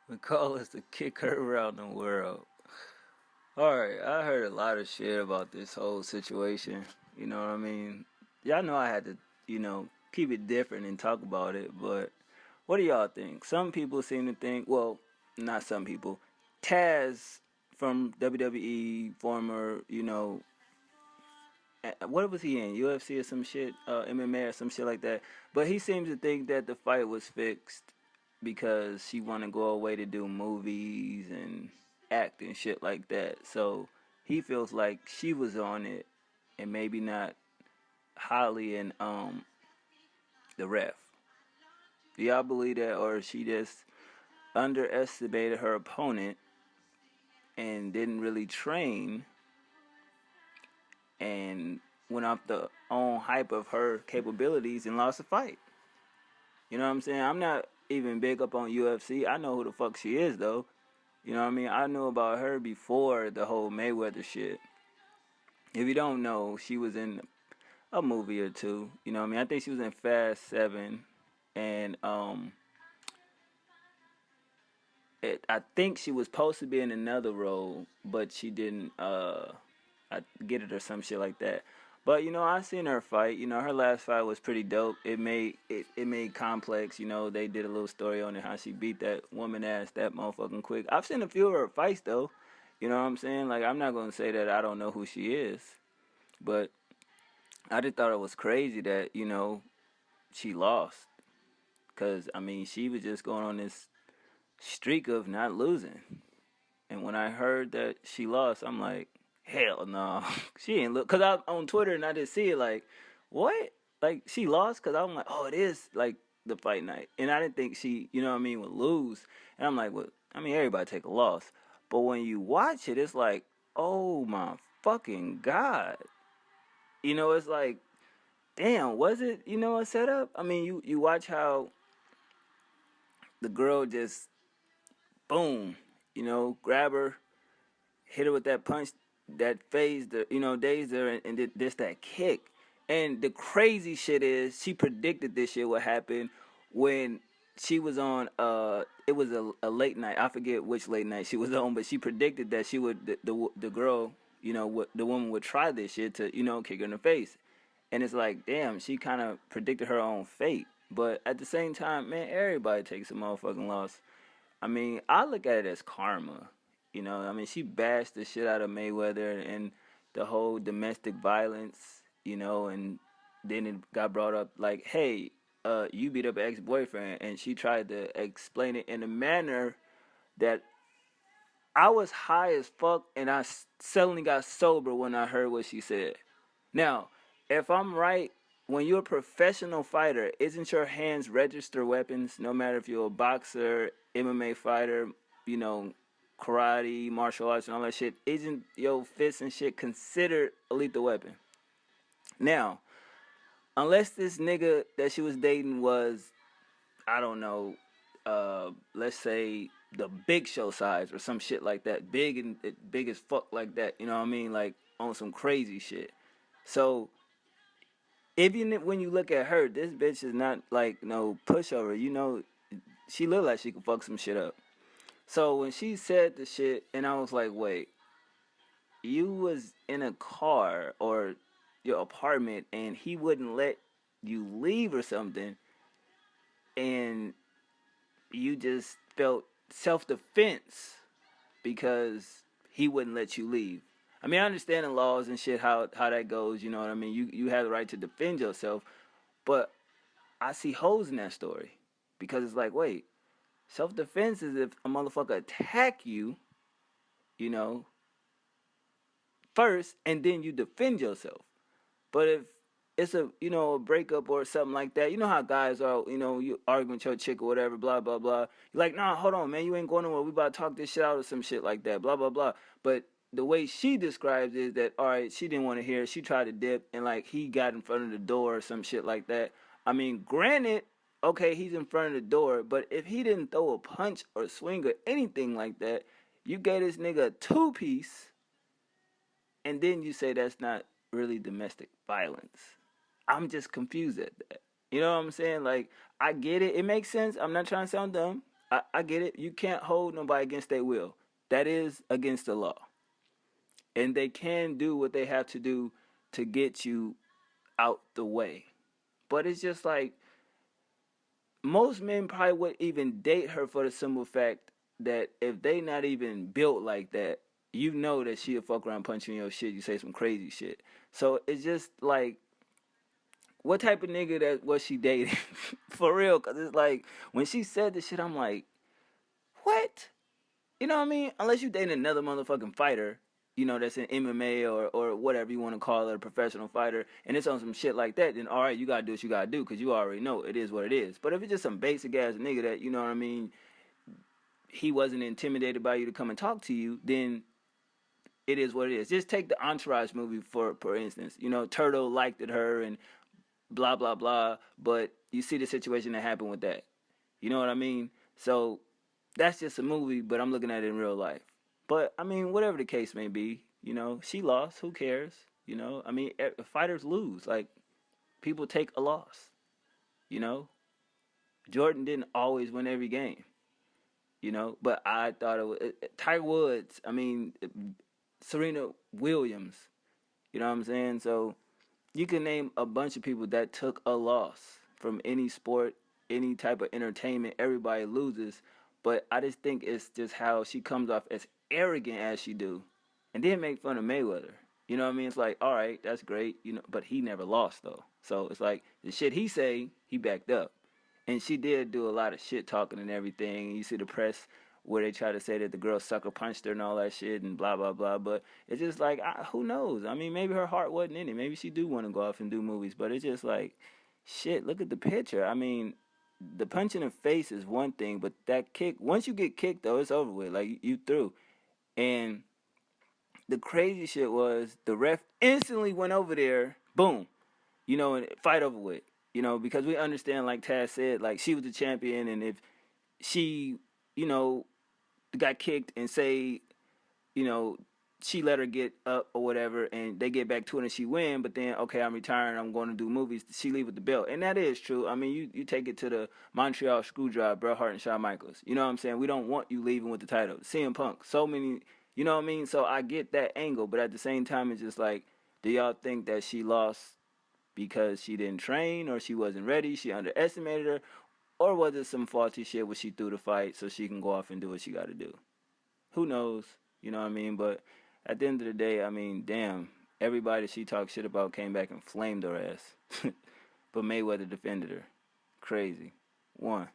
We call us to kick her around the world. Alright, I heard a lot of shit about this whole situation. You know what I mean? Y'all know I had to, keep it different and talk about it, but what do y'all think? Some people seem to think, well, not some people. Taz from WWE, former, what was he in? UFC or some shit? MMA or some shit like that. But he seems to think that the fight was fixed because she want to go away to do movies and act and shit like that. So he feels like she was on it and maybe not Holly and the ref. Do y'all believe that, or she just underestimated her opponent and didn't really train and went off the own hype of her capabilities and lost the fight? You know what I'm saying? I'm not even big up on UFC. I know who the fuck she is though. You know what I mean? I knew about her before the whole Mayweather shit. If you don't know, she was in a movie or two. You know what I mean? I think she was in Fast 7 and I think she was supposed to be in another role, but she didn't get it or some shit like that. But I seen her fight. Her last fight was pretty dope. It made complex. They did a little story on it how she beat that woman ass that motherfucking quick. I've seen a few of her fights though. You know what I'm saying? Like I'm not gonna say that I don't know who she is, but I just thought it was crazy that she lost. Cause I mean she was just going on this streak of not losing. And when I heard that she lost, I'm like, hell no, she ain't look. Cause I'm on Twitter and I just see it like, what? Like she lost? Cause I'm like, oh, it is like the fight night, and I didn't think she, what I mean, would lose. And I'm like, well, I mean, everybody take a loss, but when you watch it, it's like, oh my fucking god, it's like, damn, was it, a setup? I mean, you watch how the girl just boom, grab her, hit her with that punch that phased her, dazed her, and did this that kick. And the crazy shit is she predicted this shit would happen when she was on it was a late night. I forget which late night she was on, but she predicted that she would the girl, the woman would try this shit to, kick her in the face. And it's like, damn, she kind of predicted her own fate. But at the same time, man, everybody takes a motherfucking loss. I mean, I look at it as karma. I mean, she bashed the shit out of Mayweather and the whole domestic violence, and then it got brought up like, hey, you beat up an ex-boyfriend, and she tried to explain it in a manner that I was high as fuck, and I suddenly got sober when I heard what she said. Now, if I'm right, when you're a professional fighter, isn't your hands register weapons? No matter if you're a boxer, MMA fighter, you know, karate, martial arts, and all that shit, isn't your fists and shit considered a lethal weapon? Now, unless this nigga that she was dating was, I don't know, let's say the Big Show size or some shit like that, big as fuck like that. You know what I mean? Like on some crazy shit. So even when you look at her, this bitch is not like no pushover. She looked like she could fuck some shit up. So when she said the shit, and I was like, wait, you was in a car or your apartment, and he wouldn't let you leave or something, and you just felt self defense because he wouldn't let you leave. I mean, I understand the laws and shit, how that goes. You know what I mean? You have the right to defend yourself, but I see holes in that story because it's like, wait, self defense is if a motherfucker attack you, you know, first, and then you defend yourself. But if it's a breakup or something like that, you know how guys are, you arguing with your chick or whatever, blah blah blah. You're like, nah, hold on, man, you ain't going nowhere. We about to talk this shit out or some shit like that, blah blah blah. But the way she describes it is that, all right, she didn't want to hear it. She tried to dip, and like he got in front of the door or some shit like that. I mean, granted, okay, he's in front of the door, but if he didn't throw a punch or swing or anything like that, you gave this nigga a two piece, and then you say that's not really domestic violence. I'm just confused at that. You know what I'm saying? Like, I get it. It makes sense. I'm not trying to sound dumb. I get it. You can't hold nobody against their will. That is against the law. And they can do what they have to do to get you out the way. But it's just like most men probably would even date her for the simple fact that if they not even built like that, you know that she'll fuck around punching your shit. You say some crazy shit. So it's just like, what type of nigga that was she dating? For real, because it's like, when she said this shit, I'm like, what? You know what I mean? Unless you dating another motherfucking fighter, you know, that's in MMA or whatever you want to call it, a professional fighter, and it's on some shit like that, then all right, you got to do what you got to do because you already know it is what it is. But if it's just some basic ass nigga that, you know what I mean, he wasn't intimidated by you to come and talk to you, then it is what it is. Just take the Entourage movie for instance. You know, Turtle liked it her and blah, blah, blah, but you see the situation that happened with that. You know what I mean? So that's just a movie, but I'm looking at it in real life. But I mean, whatever the case may be, you know, she lost. Who cares? You know, I mean, fighters lose. Like, people take a loss. You know, Jordan didn't always win every game. You know, but I thought it was Tiger Woods. I mean, Serena Williams. You know what I'm saying? So you can name a bunch of people that took a loss from any sport, any type of entertainment. Everybody loses, but I just think it's just how she comes off as arrogant as she do, and then make fun of Mayweather. You know what I mean? It's like, all right, that's great, you know, but he never lost though. So it's like the shit he say, he backed up, and she did do a lot of shit talking and everything. And you see the press where they try to say that the girl sucker punched her and all that shit and blah blah blah. But it's just like, who knows? I mean, maybe her heart wasn't in it. Maybe she do want to go off and do movies. But it's just like, shit. Look at the picture. I mean, the punch in the face is one thing, but that kick, once you get kicked though, it's over with. Like, you through. And the crazy shit was the ref instantly went over there, boom, you know, and fight over with. You know, because we understand, like Taz said, like, she was the champion, and if she, you know, got kicked and say, you know, she let her get up or whatever, and they get back to it and she win, but then, okay, I'm retiring, I'm going to do movies, she leave with the belt. And that is true. I mean, you take it to the Montreal Screwjob, Bret Hart and Shawn Michaels. You know what I'm saying? We don't want you leaving with the title. CM Punk, so many, you know what I mean? So I get that angle, but at the same time, it's just like, do y'all think that she lost because she didn't train or she wasn't ready, she underestimated her, or was it some faulty shit where she threw the fight so she can go off and do what she got to do? Who knows? You know what I mean? But at the end of the day, I mean, damn, everybody she talked shit about came back and flamed her ass. But Mayweather defended her. Crazy. One.